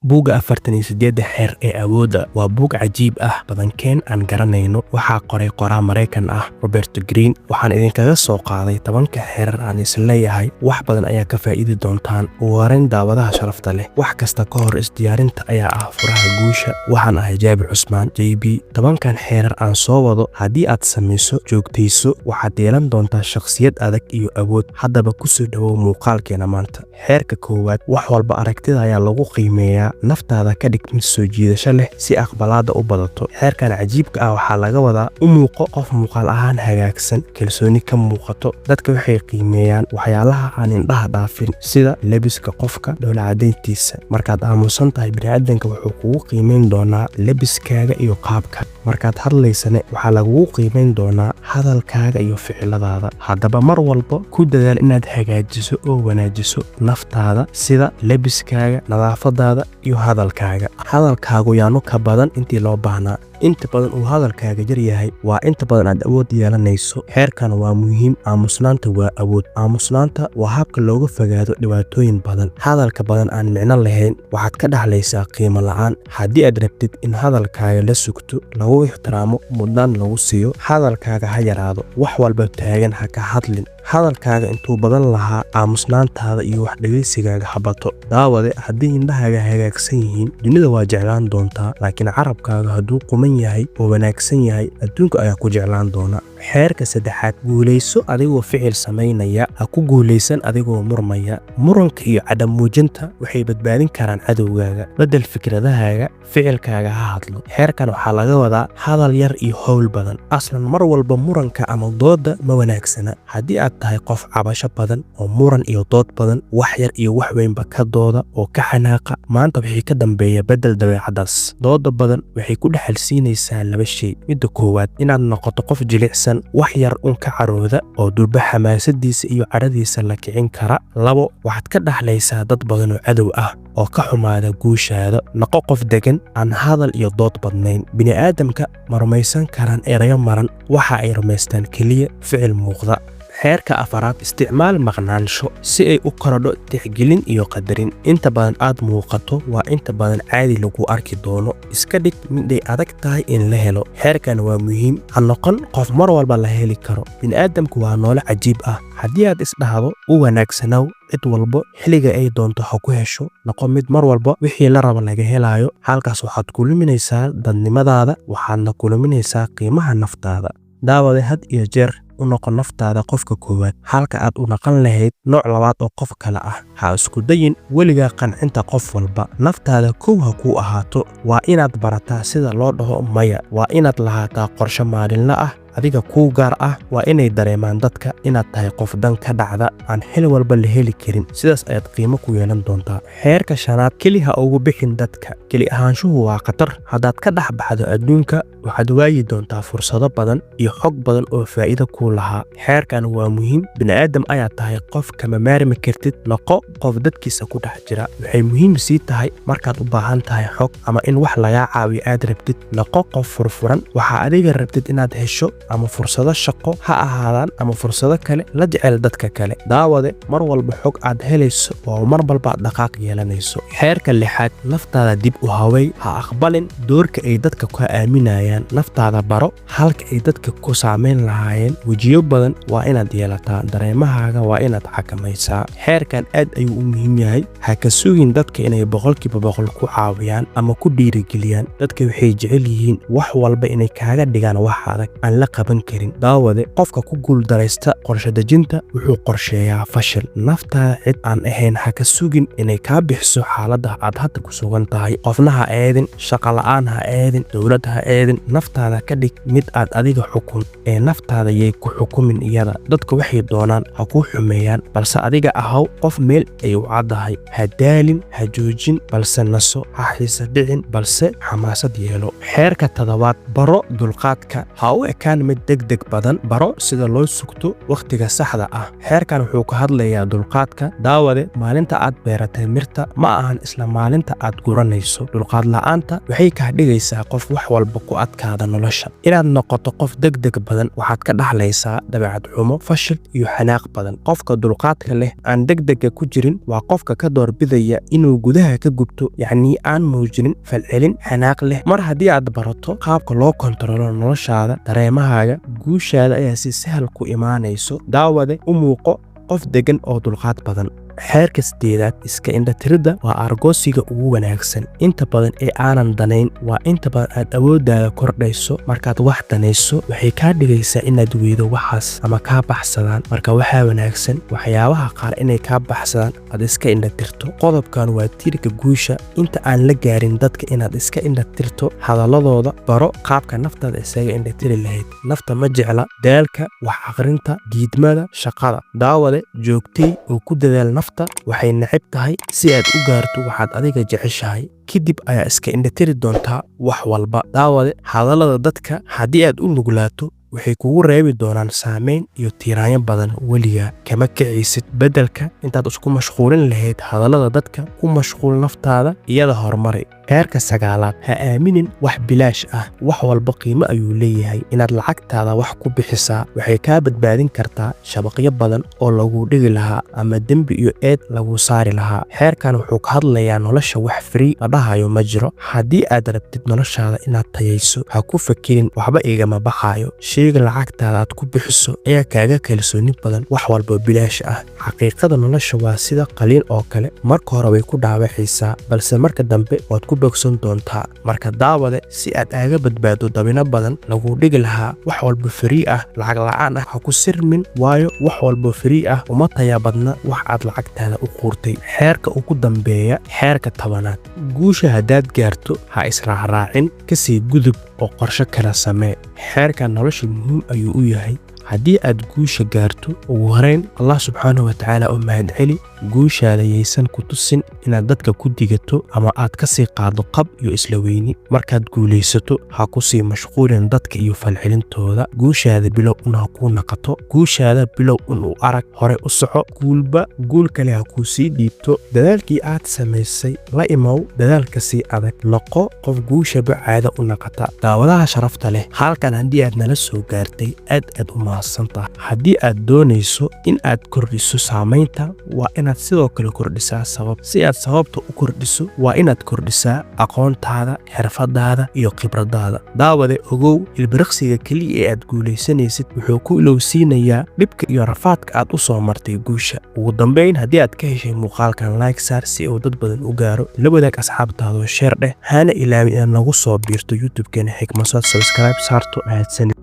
buugga 48 xeer ee awoodda waa buug cajiib ah badankeen aan garanayno. waxaa qoray qoraa Mareykan ah Robert Greene. waxaan idinkaga soo qaaday 10 xeer aan isleeyahay wax badan ayaa ka faa'iidi doontaan. ugu horeyn, daawadaha sharafta leh, wax kasta ka hor isdiyaarinta ayaa ah furaha guusha. waxaan ahay Jaabir Cusmaan JB. 10 xeer aan soo wado haddii aad samayso joogtayso waxaad yeelan doontaa shakhsiyad adag iyo awood. haddaba ku soo dhawow muuqaalkeena maanta. xeerka koowaad, wax walba aragtida ayaa lagu qiimeeyaa. naftaada ka dhig mid soo jiidasho leh si aqbalaada u badato. xeerkan cajiibka ah waxaa laga wadaa u muuqo qof muuqaal ahaan hagaagsan, kalsooni ka muuqato. dadka waxay qiimeeyaan waxyaalaha aan indhaha dhaafin sida lebiska qofka, dhoola cadayntiisa. markaad aamusan tahay, bini'aadanka wuxuu kugu qiimeyn doonaa lebiskaaga iyo qaabka. markaad hadlaysane waxaa lagugu qiimeyn doonaa hadalkaaga iyo ficiladaada. haddaba mar walba ku dadaal inaad hagaajiso oo wanaajiso naftaada sida lebiskaaga, nadaafadaada iyo hadalkaaga. hadalkaagu yaanu ka badan intii loo baahnaa. inta badan uu hadalkaaga jar yahay waa inta badan aad awood yeelanayso. xeerkan waa muhiim. aamusnaanta waa awood. aamusnaanta waa habka looga fogaado dhibaatooyin badan. hadalka badan aan micno lahayn waxaad ka dhaxlaysaa qiimo la'aan. haddii aad rabtid in hadalkaaga la sugto, lagu ixtiraamo, mudnaan lagu siiyo, hadalkaaga ha yaraado. wax walba taagan ha ka hadlin. hadalkaaga intuu badan lahaa, aamusnaantaada iyo wax dhegaysigaaga ha bato. daawade, haddii indhahaaga hagaagsan yihiin, dunida waa jeclaan doontaa. laakiin carabkaaga hadduu quman yahay oo wanaagsan yahay, adduunka ayaa ku jeclaan doona. xeerka saddexaad, guulayso adigoo ficil samaynaya, ha ku guulaysan adigoo murmaya. muranka iyo cadam muujinta waxay badbaadin karaan cadowgaaga. bedel fikradahaaga, ficilkaaga ha hadlo. xeerkan waxaa laga wadaa hadal yar iyo howl badan. aslan mar walba muranka ama dooda ma wanaagsana. haddii aad tahay qof cabasho badan oo muran iyo dood badan, wax yar iyo wax weynba ka dooda oo ka xanaaqa, maanta wixii ka dambeeya bedel dabeecadaas. dooda badan waxay ku dhexalsiinaysaa laba shay. midda koowaad, inaad noqoto qof jilicsan, wax yar un ka carooda oo durba xamaasadiisa iyo cadhadiisa la kicin kara. labo, waxaad ka dhaxlaysaa dad badan oo cadow ah oo ka xumaada guushaada. noqo qof degan, aan hadal iyo dood badnayn. bini'aadamka ma rumaysan karaan erayo maran, waxa ay rumaystaan keliya ficil muuqda. xeerka afaraad, isticmaal maqnaansho si ay u korodho tixgelin iyo qadarin. inta badan aad muuqato waa inta badan caadi lagu arki doono. iska dhig miday adag tahay in la helo. xeerkan waa muhiim. ha noqon qof mar walba la heli karo. bini'aadamku waa noole cajiib ah. haddii aad isdhahdo u wanaagsanow cid walba xilliga ay doonto ha ku hesho, noqo mid mar walba wixii la raba laga helayo. halkaas waxaad ku luminaysaa dadnimadaada, waxaadna ku luminaysaa qiimaha naftaada. daawade, had iyo jeer u noqo naftaada qofka koowaad halka aad u naqan lahayd nooc labaad oo qof kale ah. ha isku dayin weligaa qancinta qof walba. naftaada kow ha kuu ahaato. waa inaad barataa sida loo dhaho maya. waa inaad lahaataa qorshe maalinle ah adiga kuu gaar ah. waa inay dareemaan dadka inaad tahay qof dan ka dhacda, aan xil walba la heli karin. sidaas ayaad qiimo ku yeelan doontaa. xeerka shanaad, keli ha ugu bixin dadka. keli ahaanshuhu waa khatar. haddaad ka dhex baxdo adduunka, waxaad waayi doontaa fursado badan iyo xog badan oo faa'iido kuu lahaa. xeerkan waa muhiim. bini'aadam ayaad tahay, qof kama maarmi kartid. noqo qof dadkiisa ku dhex jira. waxay muhiim sii tahay markaad u baahan tahay xog ama in wax lagaa caawiyo aad rabtid. noqo qof furfuran. waxaa adiga rabtid inaad hesho ama fursado shaqo ha ahaadaan ama fursado kale, la jecel dadka kale. daawade, mar walba xog aad helayso oo mar walba dhaqaaq yeelanayso. xeerka lixaad, naftaada dib u hawey. ha aqbalin doorka ay dadka ku aaminayaan. naftaada baro halka ay dadka ku saameyn lahaayeen. wejiyo badan waa inaad yeelataa. dareemahaaga waa inaad xakamaysaa. xeerkan aad ayuu u muhiim yahay. ha ka sugin dadka inay 100% ku caawiyaan ama ku dhiirigeliyaan. dadka waxay jecel yihiin wax walba inay kaaga dhigaan wax adag aan la qaban karin. daawade, qofka ku guuldaraysta qorshe dejinta wuxuu qorsheeyaa fashil. naftaada cid aan ahayn ha ka sugin inay kaa bixiso xaaladda aad hadda ku sugan tahay. qofna ha eedin, shaqo la'aan ha eedin, dowlad ha eedin. naftaada ka dhig mid aad adiga xukun ee naftaada yay ku xukumin iyada. dadka waxay doonaan ha kuu xumeeyaan, balse adiga ahaw qof meel ay u caddahay. ha daalin, ha joojin, balse naso. ha xiisa dhicin, balse xamaasad yeelo. xeerka toddobaad, baro dulqaadka. ha u ekaan mid degdeg badan. Baro sida loo sugto waqtiga saxda ah. Xeerkan wuxuu ka hadlayaa dulqaadka. Daawade, maalinta aad beeratay mirta ma ahan isla maalinta aad guranayso. Dulqaad la'aanta waxay ka dhigaysaa qof wax walba ku adkaada nolosha. Inaad noqoto qof degdeg badan waxaad ka dhaxlaysaa dabeecad xumo, fashil iyo xanaaq badan. Qofka dulqaadka leh aan degdega ku jirin waa qofka ka doorbidaya inuu gudaha ka gubto, yacni aan muujinin falcelin xanaaq leh. Mar haddii aad barato qaabka loo kontaroolo noloshaada, dareemahaaga, guushaada ayaa si sahal ku imaanayso. Daawade, u muuqo qof degan oo dulqaad badan. Xeerka 8aad, iska indhatirida waa argoosiga ugu wanaagsan. Inta badan ee aanan danayn waa inta badan aad awooddaada kordhayso. Markaad wax danayso waxay kaa dhigaysaa inaad weydo waxaas ama kaa baxsadaan. Marka waxaa wanaagsan waxyaabaha qaar inay kaa baxsadaan aad iska indhatirto. Qodobkan waa tiirka guusha. Inta aan la gaarin dadka inaad iska indhatirto hadalladooda, baro qaabka naftaada isaga indhatiri lahayd. Nafta ma jecla daalka, wax aqrinta, diidmada, shaqada. Daawade, joogtay oo ku dadaal nafta waxay neceb tahay si aad u gaarto waxaad adiga jeceshahay. Kadib ayaa iska indhatiri doontaa wax walba. Daawade, hadallada dadka haddii aad u nuglaato waxay kugu reebi doonaan saameyn iyo tiiraanyo badan. Weligaa kama kicisid. Beddelka intaad isku mashquulin lahayd hadallada dadka, ku mashquul naftaada iyada horumari. Xeerka 9aad, ha aaminin wax bilaash ah. Wax walba qiimo ayuu leeyahay. Inaad lacagtaada wax ku bixisaa waxay kaa badbaadin kartaa shabaqyo badan oo lagu dhigi lahaa ama dembi iyo eed lagu saari lahaa. Xeerkan wuxuu ka hadlayaa nolosha wax free la dhahayo ma jiro. Haddii aad rabtid noloshaada inaad tayayso, ha ku fakirin waxba igama baxayo. Sheyga lacagtaada aad ku bixiso ayaa kaaga kalsooni badan wax walba bilaash ah. Xaqiiqada nolosha waa sida qaliin oo kale. Marka hore way ku dhaawacaysaa, balse marka dambe waad ku bogsan doontaa. Marka daawade, si aad aaga badbaado dabino badan lagu dhigi lahaa wax walba free ah, lacag la'aan ah, ha ku sirmin, waayo wax walba free ah uma taya badna wax aad lacagtaada u quurtay. Xeerka ugu dambeeya, xeerka 10aad, guusha haddaad gaarto ha israacraacin, kasii gudub oo qorshe kala samee. Xeerkan nolosha muhiim ayuu u yahay. haddii aad guusha gaarto ugu horeyn Allah subxaanahu wa ta'ala u mahadceli guushaada yeysan ku tusin inaad dadka ku digato ama aad ka sii qaado qab iyo isla weyni markaad guulaysato ha ku sii mashquulin dadka iyo falcelintooda guushaada bilow una ku naqato guushaada bilow uu arag hore u soco guul kale ha ku sii dhiibto dadaalkii aad samaysay la imaw dadaalka sii adag noqo qof guusha bacaada u naqata daawadaha sharafta leh halkan haddii aad nala soo gaartay aad u mahadsantahay haddii aad doonayso in aad kordhiso saamaynta waa inaad sidoo kale kordhisaa sabab si aad sababta u kordhiso waa inaad kordhisaa aqoontaada xirfadaada iyo khibradaada daawade ogow ilbiriqsiga kaliya ee aad guulaysanaysid wuxuu ku ilowsiinayaa dhibka iyo rafaadka aad u soo martay guusha ugu dambeyn haddii aad ka heshay muuqaalkan like saar si uu dad badan u gaaro la wadaag asxaabtaada oo share dheh hana ilaawin inaad nagu soo biirto youtube-keena xikmasad subscribe saarto mahadsanid